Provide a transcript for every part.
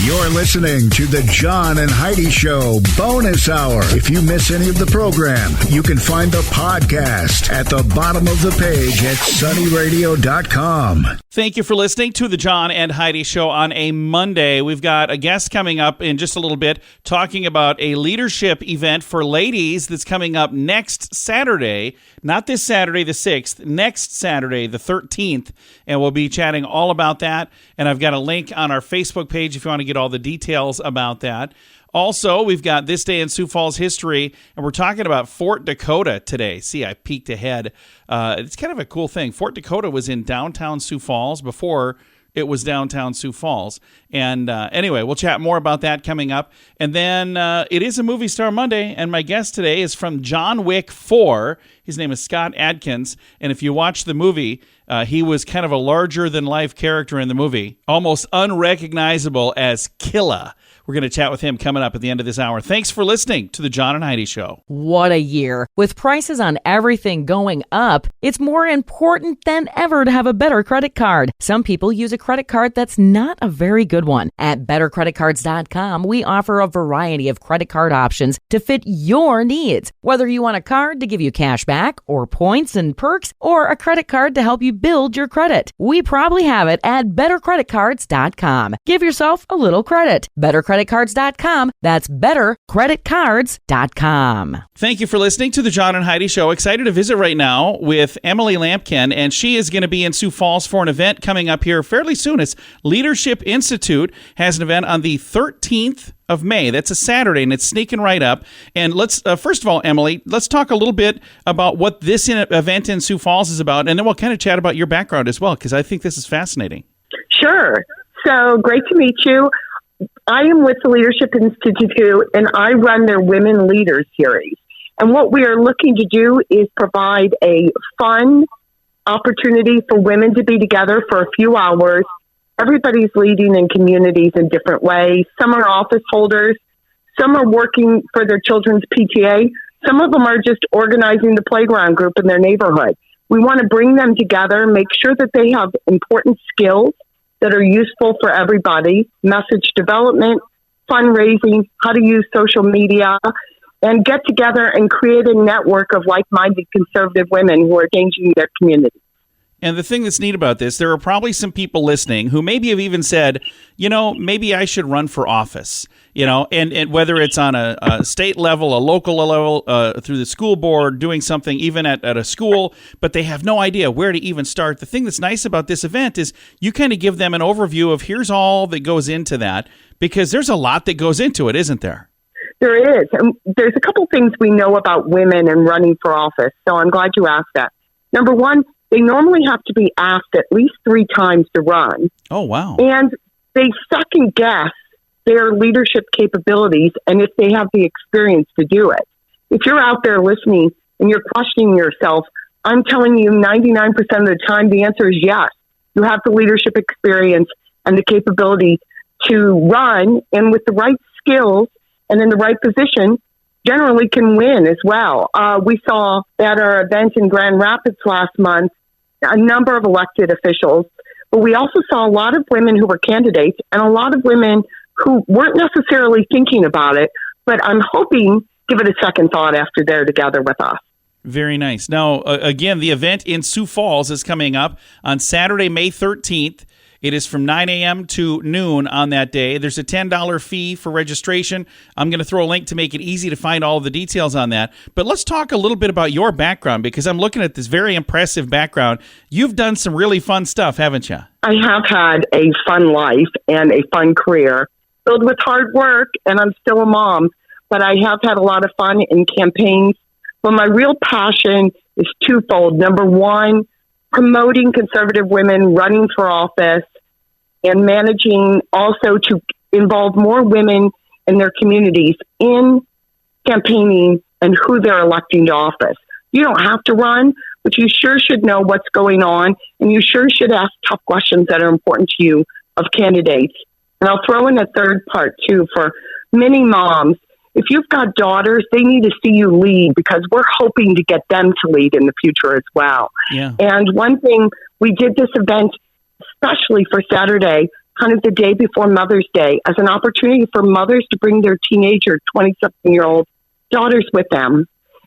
You're listening to the John and Heidi Show Bonus Hour. If you miss any of the program, you can find the podcast at the bottom of the page at sunnyradio.com. Thank you for listening to the John and Heidi Show on a Monday. We've got a guest coming up in just a little bit talking about a leadership event for ladies that's coming up next Saturday. Not this Saturday, the 6th, next Saturday, the 13th. And we'll be chatting all about that. And I've got a link on our Facebook page if you want to get all the details about that. Also, we've got This Day in Sioux Falls history, and we're talking about Fort Dakota today. See, I peeked ahead. It's kind of a cool thing. Fort Dakota was in downtown Sioux Falls before it was downtown Sioux Falls. And anyway, we'll chat more about that coming up. And then it is a Movie Star Monday, and my guest today is from John Wick 4. His name is Scott Adkins, and if you watch the movie, he was kind of a larger-than-life character in the movie, almost unrecognizable as Killa. We're going to chat with him coming up at the end of this hour. Thanks for listening to the John and Heidi Show. What a year. With prices on everything going up, it's more important than ever to have a better credit card. Some people use a credit card that's not a very good one. At bettercreditcards.com, we offer a variety of credit card options to fit your needs. Whether you want a card to give you cash back or points and perks, or a credit card to help you build your credit, we probably have it at bettercreditcards.com. Give yourself a little credit. bettercreditcards.com. That's bettercreditcards.com. Thank you for listening to the John and Heidi Show. Excited to visit right now with Emily Lampkin, and she is going to be in Sioux Falls for an event coming up here fairly soon. It's Leadership Institute has an event on the 13th of May. That's a Saturday, and it's sneaking right up. And let's, first of all, Emily, let's talk a little bit about what this event in Sioux Falls is about, and then we'll kind of chat about your background as well, because I think this is fascinating. Sure. So great to meet you. I am with the Leadership Institute, and I run their Women Leaders series. And what we are looking to do is provide a fun opportunity for women to be together for a few hours. Everybody's leading in communities in different ways. Some are office holders. Some are working for their children's PTA. Some of them are just organizing the playground group in their neighborhood. We want to bring them together, make sure that they have important skills that are useful for everybody, message development, fundraising, how to use social media, and get together and create a network of like-minded conservative women who are changing their community. And the thing that's neat about this, there are probably some people listening who maybe have even said, you know, maybe I should run for office, you know, and whether it's on a state level, a local level, through the school board, doing something even at a school, but they have no idea where to even start. The thing that's nice about this event is you kind of give them an overview of here's all that goes into that, because there's a lot that goes into it, isn't there? There is. And there's a couple things we know about women and running for office, so I'm glad you asked that. Number one, they normally have to be asked at least 3 times to run. Oh, wow. And they second guess their leadership capabilities and if they have the experience to do it. If you're out there listening and you're questioning yourself, I'm telling you 99% of the time the answer is yes. You have the leadership experience and the capability to run, and with the right skills and in the right position, generally can win as well. We saw at our event in Grand Rapids last month a number of elected officials, but we also saw a lot of women who were candidates and a lot of women who weren't necessarily thinking about it, but I'm hoping give it a second thought after they're together with us. Very nice. Now, again, the event in Sioux Falls is coming up on Saturday, May 13th. It is from 9 a.m. to noon on that day. There's a $10 fee for registration. I'm going to throw a link to make it easy to find all of the details on that. But let's talk a little bit about your background, because I'm looking at this very impressive background. You've done some really fun stuff, haven't you? I have had a fun life and a fun career filled with hard work, and I'm still a mom. But I have had a lot of fun in campaigns. But my real passion is twofold. Number one, promoting conservative women running for office and managing also to involve more women in their communities in campaigning and who they're electing to office. You don't have to run, but you sure should know what's going on, and you sure should ask tough questions that are important to you of candidates. And I'll throw in a third part, too, for many moms. If you've got daughters, they need to see you lead, because we're hoping to get them to lead in the future as well. Yeah. And one thing, we did this event, especially for Saturday, kind of the day before Mother's Day as an opportunity for mothers to bring their teenager, 20-something-year-old daughters with them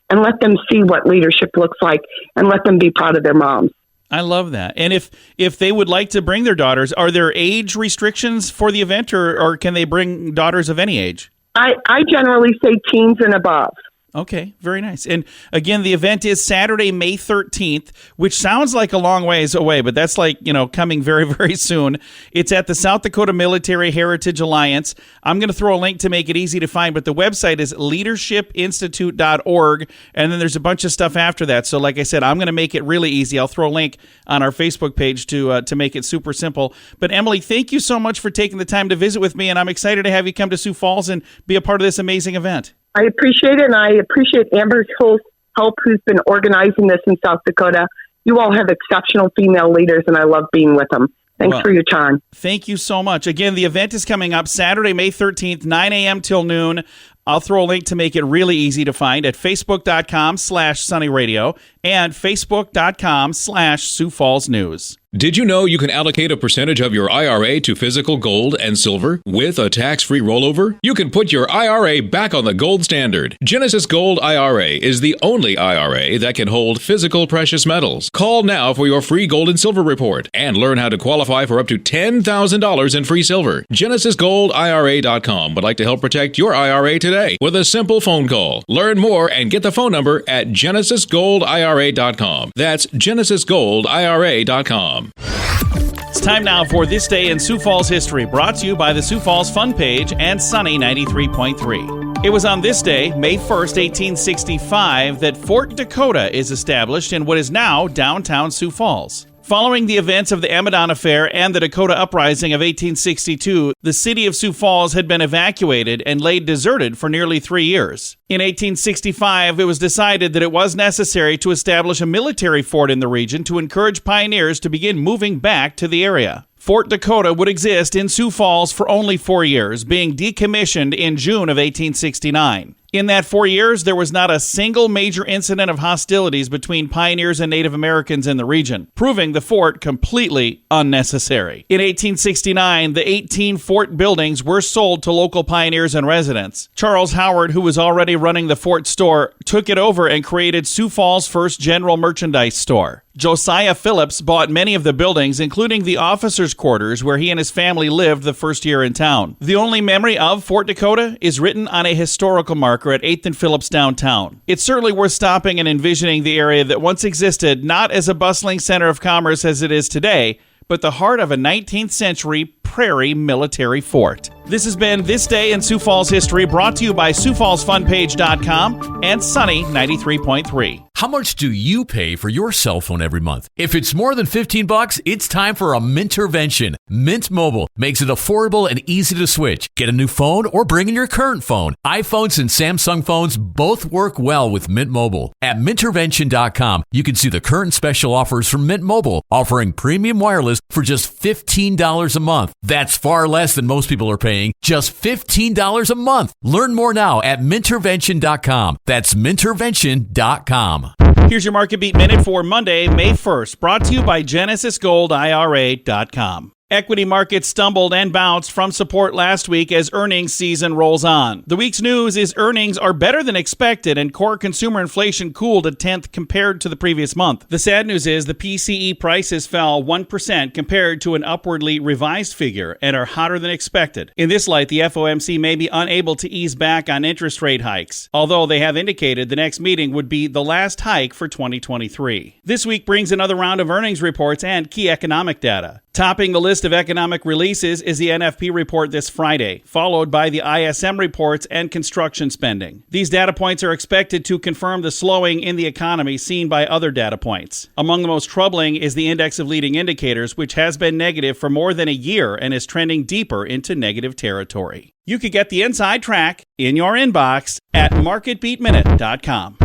and let them see what leadership looks like and let them be proud of their moms. I love that. And if they would like to bring their daughters, are there age restrictions for the event, or can they bring daughters of any age? I generally say teens and above. Okay, very nice. And again, the event is Saturday, May 13th, which sounds like a long ways away, but that's like, coming very, very soon. It's at the South Dakota Military Heritage Alliance. I'm going to throw a link to make it easy to find, but the website is leadershipinstitute.org, and then there's a bunch of stuff after that. So like I said, I'm going to make it really easy. I'll throw a link on our Facebook page to make it super simple. But Emily, thank you so much for taking the time to visit with me, and I'm excited to have you come to Sioux Falls and be a part of this amazing event. I appreciate it, and I appreciate Amber's help who's been organizing this in South Dakota. You all have exceptional female leaders, and I love being with them. Thanks for your time. Thank you so much. Again, the event is coming up Saturday, May 13th, 9 a.m. till noon. I'll throw a link to make it really easy to find at facebook.com/sunnyradio and facebook.com/Sioux Falls News. Did you know you can allocate a percentage of your IRA to physical gold and silver with a tax-free rollover? You can put your IRA back on the gold standard. Genesis Gold IRA is the only IRA that can hold physical precious metals. Call now for your free gold and silver report and learn how to qualify for up to $10,000 in free silver. GenesisGoldIRA.com would like to help protect your IRA today with a simple phone call. Learn more and get the phone number at GenesisGoldIRA.com. That's GenesisGoldIRA.com. It's time now for This Day in Sioux Falls History, brought to you by the Sioux Falls Fun Page and Sunny 93.3. It was on this day, May 1st, 1865, that Fort Dakota is established in what is now downtown Sioux Falls. Following the events of the Amadon Affair and the Dakota Uprising of 1862, the city of Sioux Falls had been evacuated and laid deserted for nearly 3 years. In 1865, it was decided that it was necessary to establish a military fort in the region to encourage pioneers to begin moving back to the area. Fort Dakota would exist in Sioux Falls for only 4 years, being decommissioned in June of 1869. In that 4 years, there was not a single major incident of hostilities between pioneers and Native Americans in the region, proving the fort completely unnecessary. In 1869, the 18 fort buildings were sold to local pioneers and residents. Charles Howard, who was already running the fort store, took it over and created Sioux Falls' first general merchandise store. Josiah Phillips bought many of the buildings, including the officers' quarters where he and his family lived the first year in town. The only memory of Fort Dakota is written on a historical marker at 8th and Phillips downtown. It's certainly worth stopping and envisioning the area that once existed not as a bustling center of commerce as it is today, but the heart of a 19th century prairie military fort. This has been This Day in Sioux Falls History, brought to you by SiouxFallsFunPage.com and Sunny 93.3. How much do you pay for your cell phone every month? If it's more than $15, it's time for a Mintervention. Mint Mobile makes it affordable and easy to switch. Get a new phone or bring in your current phone. iPhones and Samsung phones both work well with Mint Mobile. At Mintervention.com, you can see the current special offers from Mint Mobile, offering premium wireless for just $15 a month. That's far less than most people are paying, just $15 a month. Learn more now at Mintervention.com. That's Mintervention.com. Here's your Market Beat Minute for Monday, May 1st, brought to you by GenesisGoldIRA.com. Equity markets stumbled and bounced from support last week as earnings season rolls on. The week's news is earnings are better than expected and core consumer inflation cooled a tenth compared to the previous month. The sad news is the PCE prices fell 1% compared to an upwardly revised figure and are hotter than expected. In this light, the FOMC may be unable to ease back on interest rate hikes, although they have indicated the next meeting would be the last hike for 2023. This week brings another round of earnings reports and key economic data. Topping the list of economic releases is the NFP report this Friday, followed by the ISM reports and construction spending. These data points are expected to confirm the slowing in the economy seen by other data points. Among the most troubling is the index of leading indicators, which has been negative for more than a year and is trending deeper into negative territory. You could get the inside track in your inbox at marketbeatminute.com.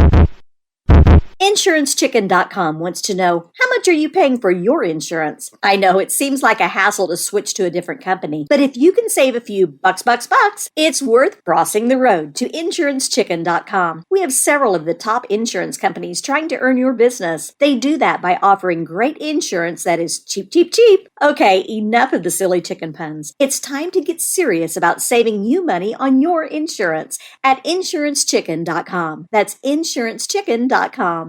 InsuranceChicken.com wants to know, how much are you paying for your insurance? I know it seems like a hassle to switch to a different company, but if you can save a few bucks, it's worth crossing the road to InsuranceChicken.com. We have several of the top insurance companies trying to earn your business. They do that by offering great insurance that is cheap. Okay, enough of the silly chicken puns. It's time to get serious about saving you money on your insurance at InsuranceChicken.com. That's InsuranceChicken.com.